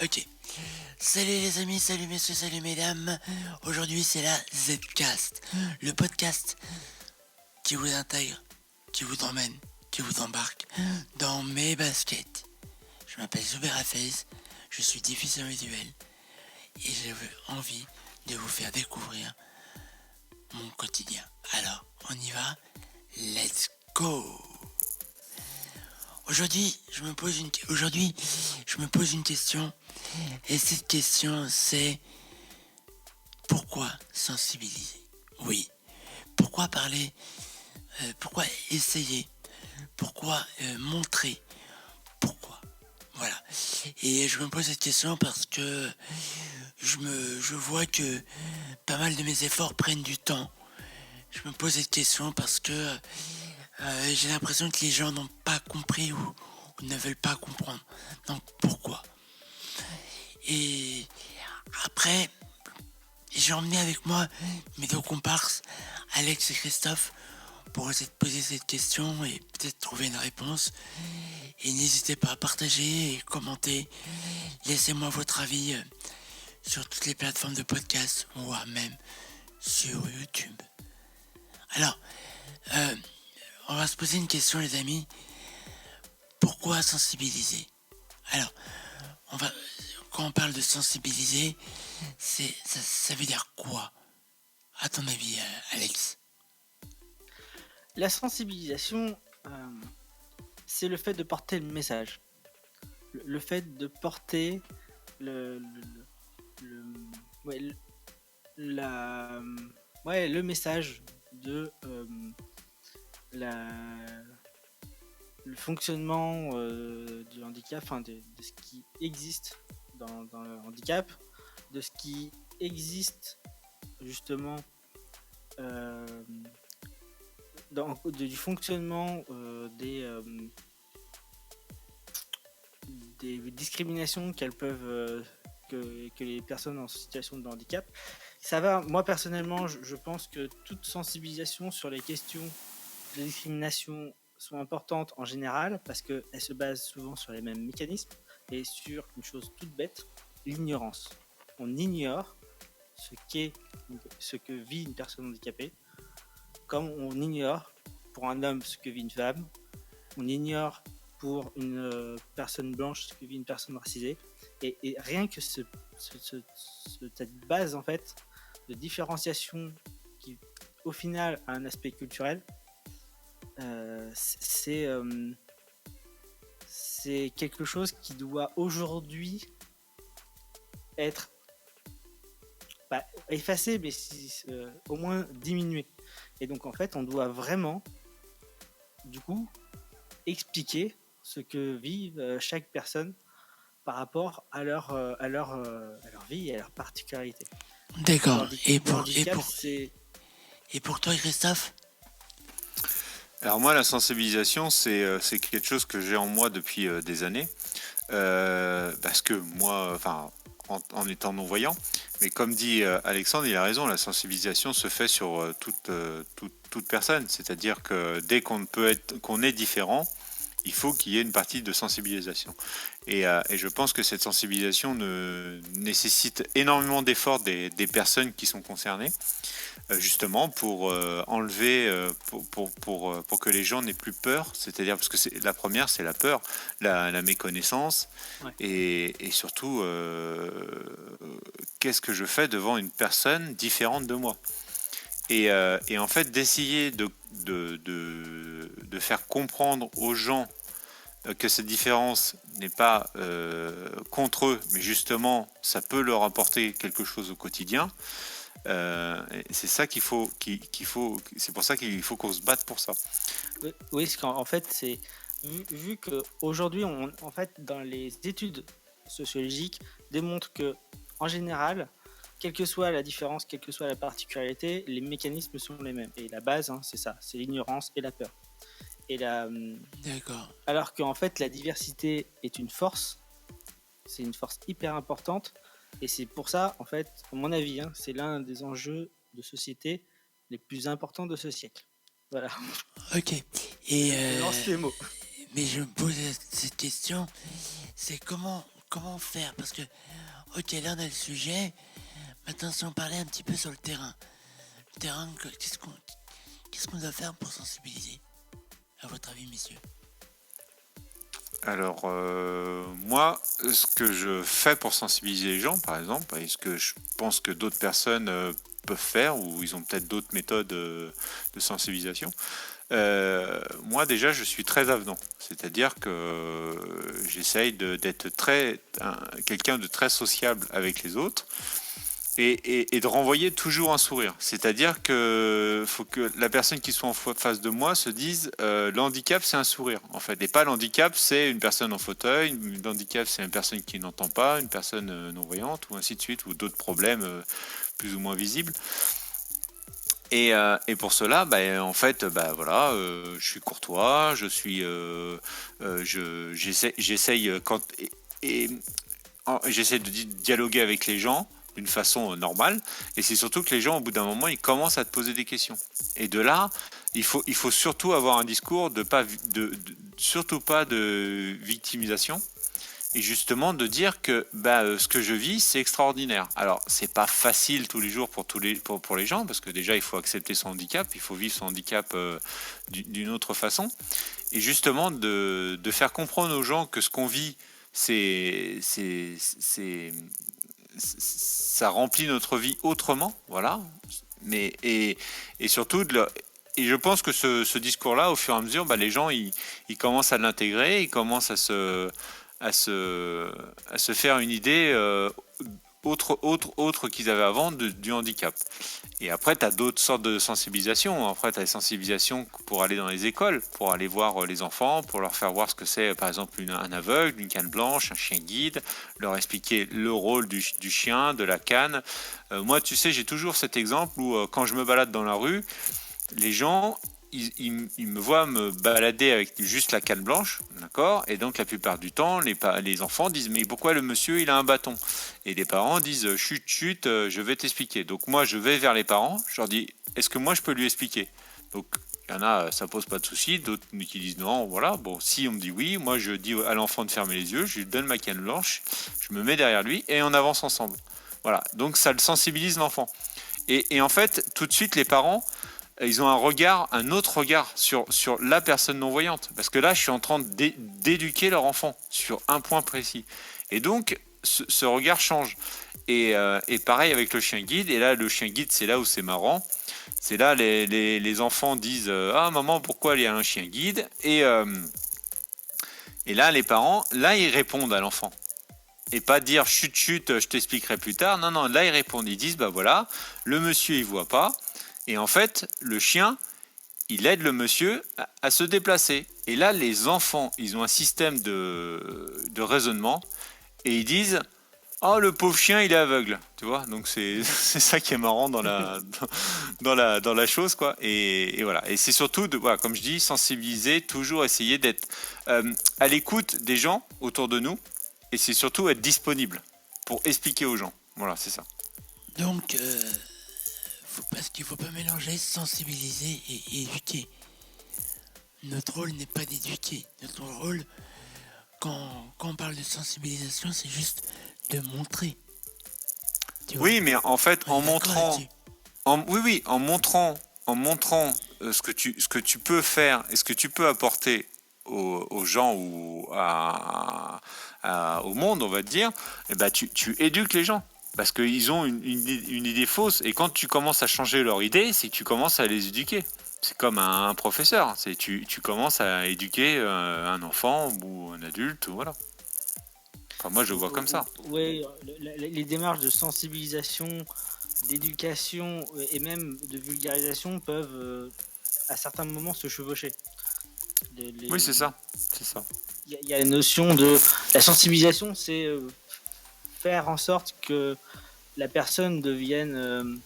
Ok. Salut les amis, salut messieurs, salut mesdames. Aujourd'hui c'est la Zcast, le podcast qui vous intègre, qui vous emmène, qui vous embarque dans mes baskets. Je m'appelle Zuber Hafez, je suis diffuseur visuel et j'ai envie de vous faire découvrir mon quotidien. Alors, on y va? Let's go! Aujourd'hui, je me pose une question. Et cette question, c'est pourquoi sensibiliser? Oui. Pourquoi parler? Pourquoi essayer? Pourquoi montrer? Pourquoi? Voilà. Et je me pose cette question parce que je vois que pas mal de mes efforts prennent du temps. Je me pose cette question parce que j'ai l'impression que les gens n'ont pas compris ou ne veulent pas comprendre. Donc pourquoi? Et après, j'ai emmené avec moi mes deux comparses, Alex et Christophe, pour essayer de poser cette question et peut-être trouver une réponse. Et n'hésitez pas à partager et commenter. Laissez-moi votre avis sur toutes les plateformes de podcast, voire même sur YouTube. Alors, on va se poser une question les amis. Pourquoi sensibiliser? Alors, quand on parle de sensibiliser, ça veut dire quoi? À ton avis, Alex? La sensibilisation, c'est le fait de porter le message. Le fait de porter le message de le fonctionnement du handicap, enfin de ce qui existe dans le handicap, de ce qui existe justement du fonctionnement des discriminations que les personnes en situation de handicap. Ça va, moi personnellement, je pense que toute sensibilisation sur les questions de discrimination sont importantes en général parce qu'elles se basent souvent sur les mêmes mécanismes et sur une chose toute bête, l'ignorance. On ignore ce que vit une personne handicapée, comme on ignore pour un homme ce que vit une femme, on ignore pour une personne blanche ce que vit une personne racisée, et rien que cette base en fait de différenciation qui au final a un aspect culturel, c'est quelque chose qui doit aujourd'hui être pas effacé, mais au moins diminué. Et donc en fait on doit vraiment du coup expliquer ce que vivent chaque personne par rapport à leur vie et à leur particularité. D'accord. Et pour toi, Christophe? Alors moi, la sensibilisation, c'est quelque chose que j'ai en moi depuis des années. Parce que moi, enfin, en étant non-voyant, mais comme dit Alexandre, il a raison, la sensibilisation se fait sur toute personne. C'est-à-dire que dès qu'on est différent, il faut qu'il y ait une partie de sensibilisation. Et je pense que cette sensibilisation nécessite énormément d'efforts des personnes qui sont concernées, justement pour enlever, pour que les gens n'aient plus peur. C'est-à-dire, parce que la première, c'est la peur, la méconnaissance, Ouais. et surtout, qu'est-ce que je fais devant une personne différente de moi? Et en fait, d'essayer de faire comprendre aux gens que cette différence n'est pas contre eux, mais justement, ça peut leur apporter quelque chose au quotidien. C'est ça c'est pour ça qu'il faut qu'on se batte pour ça. Oui, parce qu'en fait, c'est vu qu'aujourd'hui, en fait, dans les études sociologiques, démontrent que, en général, quelle que soit la différence, quelle que soit la particularité, les mécanismes sont les mêmes. Et la base, hein, c'est ça, c'est l'ignorance et la peur. D'accord. Alors qu'en fait, la diversité est une force, c'est une force hyper importante. Et c'est pour ça, en fait, à mon avis, hein, c'est l'un des enjeux de société les plus importants de ce siècle. Voilà. Ok. Et Je lance les mots. mais je me pose cette question, c'est comment comment faire? Parce que, ok, là on a le sujet. Maintenant, si on parlait un petit peu sur le terrain. Le terrain, qu'est-ce qu'on doit faire pour sensibiliser? À votre avis, messieurs? Alors, moi, ce que je fais pour sensibiliser les gens, par exemple, et ce que je pense que d'autres personnes peuvent faire, ou ils ont peut-être d'autres méthodes de sensibilisation, moi déjà, je suis très avenant. C'est-à-dire que j'essaye d'être quelqu'un de très sociable avec les autres. Et de renvoyer toujours un sourire. C'est-à-dire que faut que la personne qui soit en face de moi se dise l'handicap c'est un sourire en fait. Et pas l'handicap c'est une personne en fauteuil, l'handicap c'est une personne qui n'entend pas, une personne non-voyante ou ainsi de suite, ou d'autres problèmes plus ou moins visibles. Et pour cela, en fait, voilà, je suis courtois, j'essaye et j'essaie de dialoguer avec les gens d'une façon normale, et c'est surtout que les gens, au bout d'un moment, ils commencent à te poser des questions. Et de là, il faut surtout avoir un discours surtout pas de victimisation, et justement de dire que ce que je vis, c'est extraordinaire. Alors, c'est pas facile tous les jours pour les gens, parce que déjà, il faut accepter son handicap, il faut vivre son handicap d'une autre façon, et justement de faire comprendre aux gens que ce qu'on vit, ça remplit notre vie autrement, voilà. Et surtout et je pense que ce discours-là, au fur et à mesure, les gens ils commencent à l'intégrer, ils commencent à se faire une idée autre qu'ils avaient avant du handicap. Et après, tu as d'autres sortes de sensibilisation. Après, tu as des sensibilisations pour aller dans les écoles, pour aller voir les enfants, pour leur faire voir ce que c'est, par exemple, un aveugle, une canne blanche, un chien guide, leur expliquer le rôle du chien, de la canne. Moi, tu sais, j'ai toujours cet exemple où quand je me balade dans la rue, les gens, ils me voient me balader avec juste la canne blanche, d'accord? Et donc la plupart du temps, les enfants disent mais pourquoi le monsieur il a un bâton? Et les parents disent chut chut, je vais t'expliquer. Donc moi je vais vers les parents, je leur dis est-ce que moi je peux lui expliquer? Donc il y en a, ça pose pas de souci, d'autres qui disent non, voilà. Bon, si on me dit oui, moi je dis à l'enfant de fermer les yeux, je lui donne ma canne blanche, je me mets derrière lui et on avance ensemble. Voilà, donc ça le sensibilise l'enfant. Et en fait, tout de suite les parents ils ont un autre regard sur la personne non-voyante. Parce que là, je suis en train d'éduquer leur enfant sur un point précis. Et donc, ce regard change. Et pareil avec le chien guide. Et là, le chien guide, c'est là où c'est marrant. C'est là, les enfants disent ah, maman, pourquoi il y a un chien guide? Et là, les parents, là, ils répondent à l'enfant. Et pas dire chut chut, je t'expliquerai plus tard. Non, non, là, ils répondent. Ils disent voilà, le monsieur, il voit pas. Et en fait, le chien, il aide le monsieur à se déplacer. Et là, les enfants, ils ont un système de raisonnement et ils disent oh, le pauvre chien, il est aveugle. Tu vois, donc c'est ça qui est marrant dans la chose, quoi. Et voilà. Et c'est surtout, voilà, comme je dis, sensibiliser, toujours essayer d'être à l'écoute des gens autour de nous. Et c'est surtout être disponible pour expliquer aux gens. Voilà, c'est ça. Donc, parce qu'il ne faut pas mélanger sensibiliser et éduquer. Notre rôle n'est pas d'éduquer. Notre rôle, quand on parle de sensibilisation, c'est juste de montrer. Oui, mais en fait, en montrant ce que tu peux faire et ce que tu peux apporter aux gens ou au monde, on va dire, tu éduques les gens. Parce qu'ils ont une idée fausse. Et quand tu commences à changer leur idée, c'est que tu commences à les éduquer. C'est comme un professeur. Tu commences à éduquer un enfant ou un adulte. Voilà. Enfin, moi, je le vois comme ça. Oui, les démarches de sensibilisation, d'éducation et même de vulgarisation peuvent à certains moments se chevaucher. Oui, c'est ça. C'est ça. Il y a la notion de la sensibilisation, c'est faire en sorte que la personne devienne,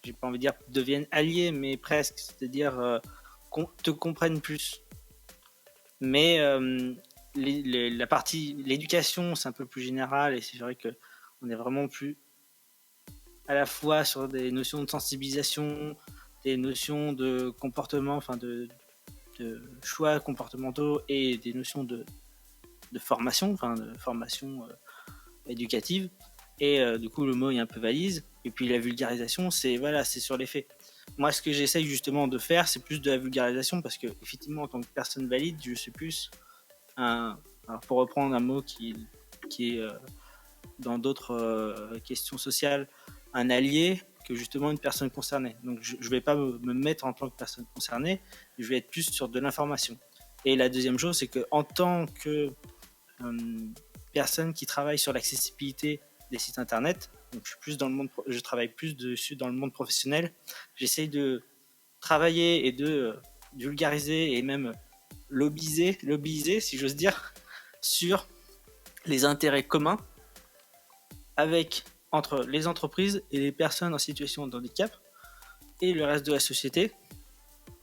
j'ai pas envie de dire devienne alliée, mais presque, c'est-à-dire qu'on te comprenne plus. Mais la partie, l'éducation, c'est un peu plus général et c'est vrai que on est vraiment plus à la fois sur des notions de sensibilisation, des notions de comportement, enfin de choix comportementaux et des notions formation, éducative. Et du coup, le mot est un peu valise. Et puis la vulgarisation, c'est sur les faits. Moi, ce que j'essaye justement de faire, c'est plus de la vulgarisation parce que, effectivement, en tant que personne valide, je suis plus alors pour reprendre un mot qui est dans d'autres questions sociales, un allié que justement une personne concernée. Donc, je ne vais pas me mettre en tant que personne concernée, je vais être plus sur de l'information. Et la deuxième chose, c'est qu'en tant que personne qui travaille sur l'accessibilité des sites internet, donc je travaille plus dessus dans le monde professionnel, j'essaye de travailler et de vulgariser et même lobbyiser, si j'ose dire, sur les intérêts communs entre les entreprises et les personnes en situation de handicap et le reste de la société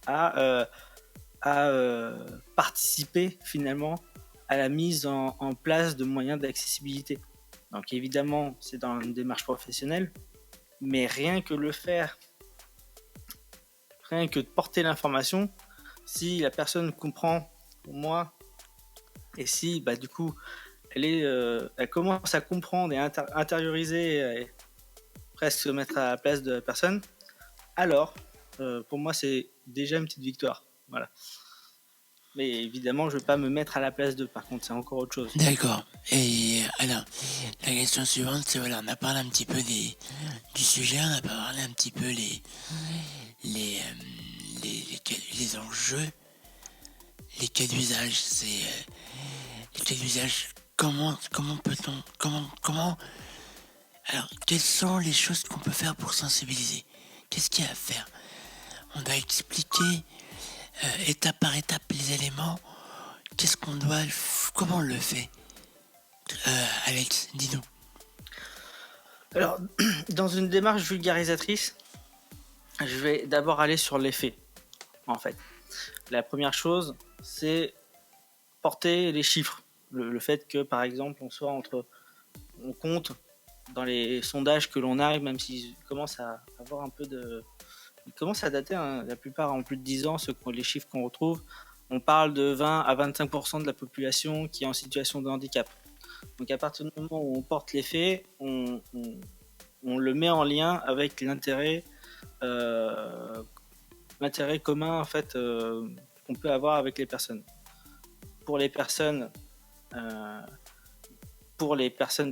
à participer finalement à la mise en place de moyens d'accessibilité. Donc évidemment, c'est dans une démarche professionnelle, mais rien que le faire, rien que de porter l'information, si la personne comprend pour moi, et si du coup elle commence à comprendre et intérioriser et presque se mettre à la place de la personne, alors pour moi c'est déjà une petite victoire. Voilà. Mais évidemment, je ne vais pas me mettre à la place d'eux, par contre, c'est encore autre chose. D'accord. Et alors, la question suivante, c'est on a parlé un petit peu du sujet, on a parlé un petit peu les enjeux, les cas d'usage. Les cas d'usage, comment alors, quelles sont les choses qu'on peut faire pour sensibiliser? Qu'est-ce qu'il y a à faire? On doit expliquer étape par étape les éléments. Qu'est-ce qu'on doit... Comment on le fait? Alex, dis-nous. Alors, dans une démarche vulgarisatrice, je vais d'abord aller sur les faits, en fait. La première chose, c'est porter les chiffres. Le fait que, par exemple, on compte dans les sondages que l'on a, même s'ils commencent à avoir un peu de... Ils commencent à dater, la plupart en plus de 10 ans, les chiffres qu'on retrouve, on parle de 20 à 25% de la population qui est en situation de handicap. Donc à partir du moment où on porte les faits, on le met en lien avec l'intérêt commun en fait, qu'on peut avoir avec les personnes. Pour les personnes,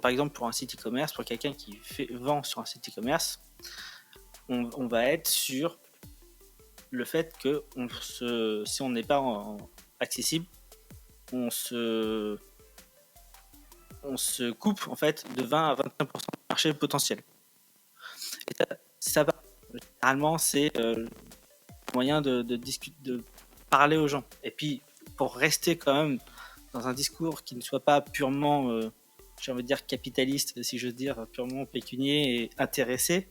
par exemple, pour un site e-commerce, pour quelqu'un qui vend sur un site e-commerce, on va être sur le fait que si on n'est pas accessible, on se coupe en fait de 20 à 25% du marché potentiel. Et ça va. Généralement, c'est le moyen de discuter, de parler aux gens. Et puis, pour rester quand même dans un discours qui ne soit pas purement, j'ai envie de dire capitaliste, si je veux dire, purement pécunier et intéressé,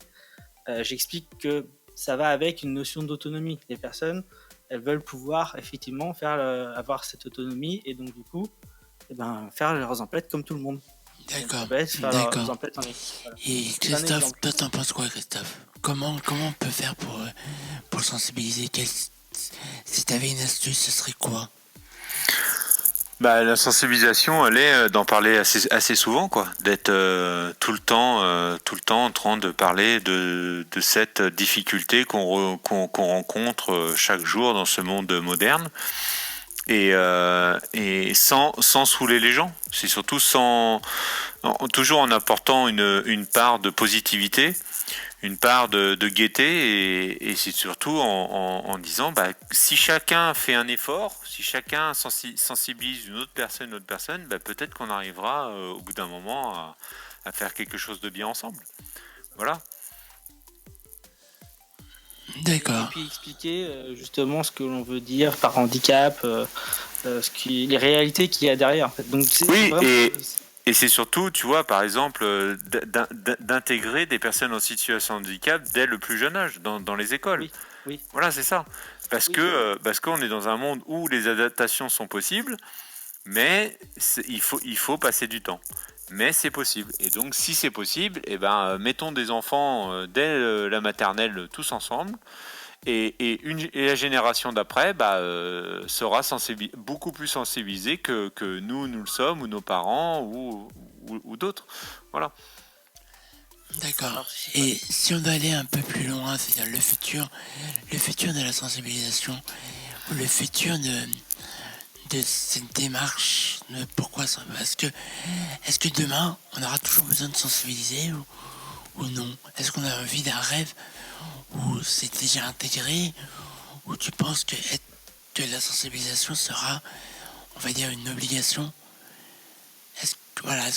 j'explique que ça va avec une notion d'autonomie. Les personnes, elles veulent pouvoir effectivement avoir cette autonomie et donc du coup, faire leurs emplettes comme tout le monde. D'accord. Leurs emplettes voilà. Et Christophe, toi t'en penses quoi, Christophe? Comment on peut faire pour sensibiliser? Si t'avais une astuce, ce serait quoi? La sensibilisation, elle est d'en parler assez souvent, quoi, d'être tout le temps en train de parler de cette difficulté qu'on rencontre chaque jour dans ce monde moderne, et sans saouler les gens. C'est surtout toujours en apportant une part de positivité, une part de gaieté, et c'est surtout en disant si chacun fait un effort, si chacun sensibilise une autre personne, peut-être qu'on arrivera au bout d'un moment à faire quelque chose de bien ensemble. Voilà. D'accord. Et puis expliquer justement ce que l'on veut dire par handicap, les réalités qu'il y a derrière. En fait. Donc, et c'est surtout, tu vois, par exemple, d'intégrer des personnes en situation de handicap dès le plus jeune âge dans les écoles. Oui. Voilà, c'est ça. Parce qu'on est dans un monde où les adaptations sont possibles, mais il faut passer du temps. Mais c'est possible. Et donc, si c'est possible, mettons des enfants dès la maternelle tous ensemble. Et la génération d'après sera beaucoup plus sensibilisée que nous le sommes, ou nos parents, ou d'autres. Voilà. D'accord. Et si on doit aller un peu plus loin, c'est-à-dire le futur de la sensibilisation, ou le futur de cette démarche, de pourquoi ça... Est-ce que demain, on aura toujours besoin de sensibiliser ou non? Est-ce qu'on a envie d'un rêve où c'est déjà intégré, ou tu penses que la sensibilisation sera, on va dire, une obligation? Est-ce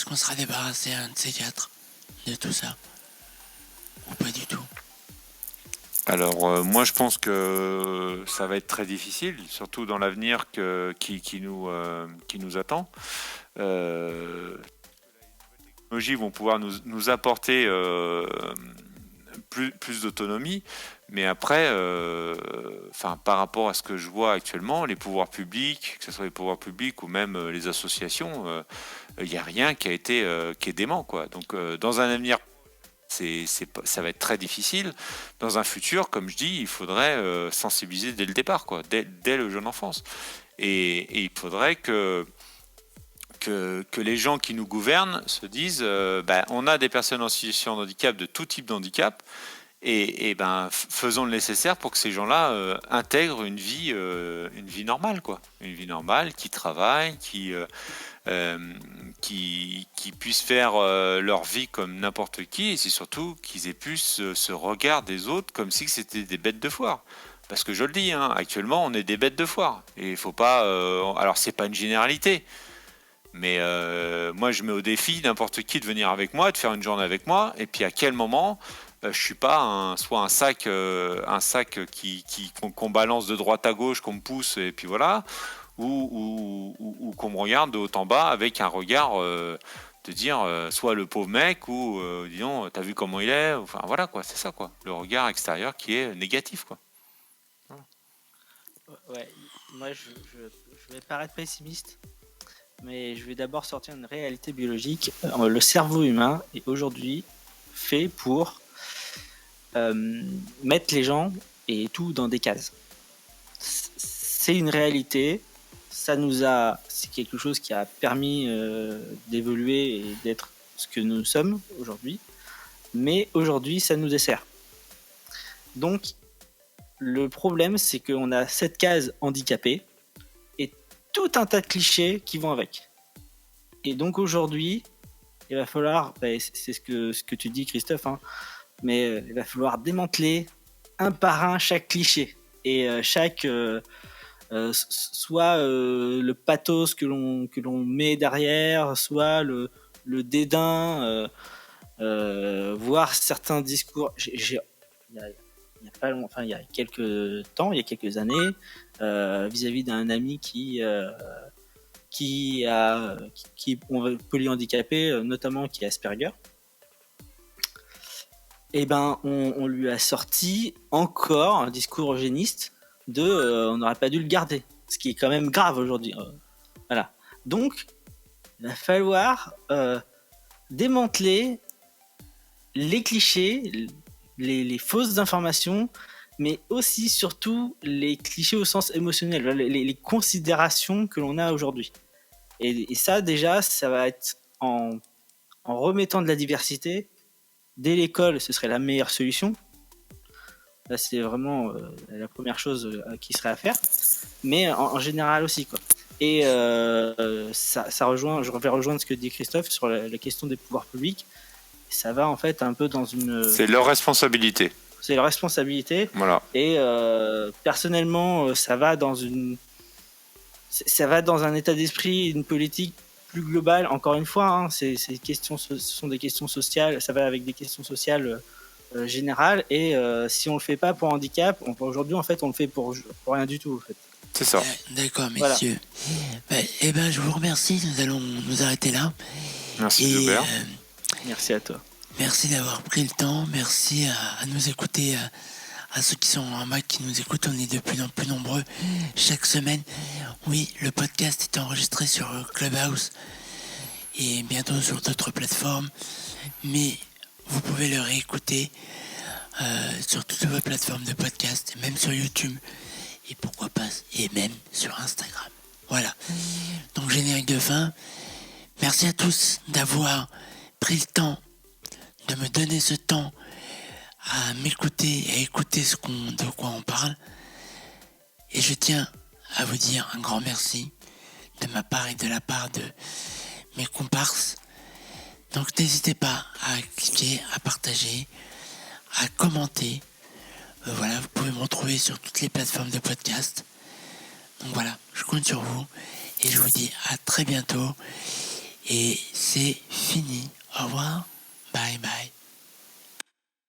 qu'on sera débarrassé un de ces quatre de tout ça, ou pas du tout? Alors moi je pense que ça va être très difficile, surtout dans l'avenir qui nous attend. Les technologies vont pouvoir nous apporter plus d'autonomie, mais après, par rapport à ce que je vois actuellement, les pouvoirs publics, que ce soit les pouvoirs publics ou même les associations, il n'y a rien qui est dément, quoi. Donc dans un avenir, ça va être très difficile. Dans un futur, comme je dis, il faudrait sensibiliser dès le départ, quoi, dès le jeune enfance. Et il faudrait que les gens qui nous gouvernent se disent on a des personnes en situation de handicap, de tout type de handicap, et faisons le nécessaire pour que ces gens-là intègrent une vie normale, quoi. Une vie normale, qui travaille, qui puissent faire leur vie comme n'importe qui, et c'est surtout qu'ils aient plus ce regard des autres comme si c'était des bêtes de foire. Parce que je le dis, actuellement on est des bêtes de foire, et il faut pas... alors c'est pas une généralité, mais moi je mets au défi n'importe qui de venir avec moi, de faire une journée avec moi, et puis à quel moment je suis pas soit un sac qu'on balance de droite à gauche, qu'on me pousse, et puis voilà, ou qu'on me regarde de haut en bas avec un regard de dire soit le pauvre mec, ou disons t'as vu comment il est, enfin voilà, quoi, c'est ça, quoi, le regard extérieur qui est négatif, quoi. Ouais, moi je vais paraître pessimiste, mais je vais d'abord sortir une réalité biologique. Le cerveau humain est aujourd'hui fait pour mettre les gens et tout dans des cases. C'est une réalité. C'est quelque chose qui a permis d'évoluer et d'être ce que nous sommes aujourd'hui. Mais aujourd'hui, ça nous dessert. Donc, le problème, c'est qu'on a cette case handicapée et tout un tas de clichés qui vont avec. Et donc aujourd'hui, il va falloir, c'est ce que tu dis, Christophe, mais il va falloir démanteler un par un chaque cliché et soit le pathos que l'on met derrière, soit le dédain, voir certains discours. Il y a pas longtemps, il y a quelques années, vis-à-vis d'un ami qui est polyhandicapé, notamment qui est Asperger. Et on lui a sorti encore un discours eugéniste on n'aurait pas dû le garder, ce qui est quand même grave aujourd'hui. Voilà. Donc, il va falloir démanteler les clichés, les fausses informations, mais aussi, surtout, les clichés au sens émotionnel, les considérations que l'on a aujourd'hui. Et ça, déjà, ça va être en remettant de la diversité. Dès l'école, ce serait la meilleure solution. Là, c'est vraiment la première chose qui serait à faire. Mais en général aussi, quoi. Et je vais rejoindre ce que dit Christophe sur la question des pouvoirs publics. Ça va en fait un peu dans une... C'est leur responsabilité. C'est leur responsabilité. Voilà. Et personnellement, ça va dans un état d'esprit, une politique plus globale. Encore une fois, ce sont des questions sociales. Ça va avec des questions sociales générales. Et si on le fait pas pour handicap, aujourd'hui en fait, on le fait pour rien du tout. En fait. C'est ça. D'accord, messieurs. Voilà. Je vous remercie. Nous allons nous arrêter là. Merci, Joubert. Merci à toi. Merci d'avoir pris le temps. Merci à nous écouter, à ceux qui sont en Mac, qui nous écoutent. On est de plus en plus nombreux chaque semaine. Oui, le podcast est enregistré sur Clubhouse et bientôt sur d'autres plateformes. Mais vous pouvez le réécouter sur toutes vos plateformes de podcast, même sur YouTube, et pourquoi pas, et même sur Instagram. Voilà. Donc générique de fin. Merci à tous d'avoir pris le temps de me donner ce temps à m'écouter et à écouter de quoi on parle. Et je tiens à vous dire un grand merci de ma part et de la part de mes comparses. Donc n'hésitez pas à cliquer, à partager, à commenter. Voilà, vous pouvez me retrouver sur toutes les plateformes de podcast. Donc voilà, je compte sur vous et je vous dis à très bientôt. Et c'est fini. Au revoir. Bye bye.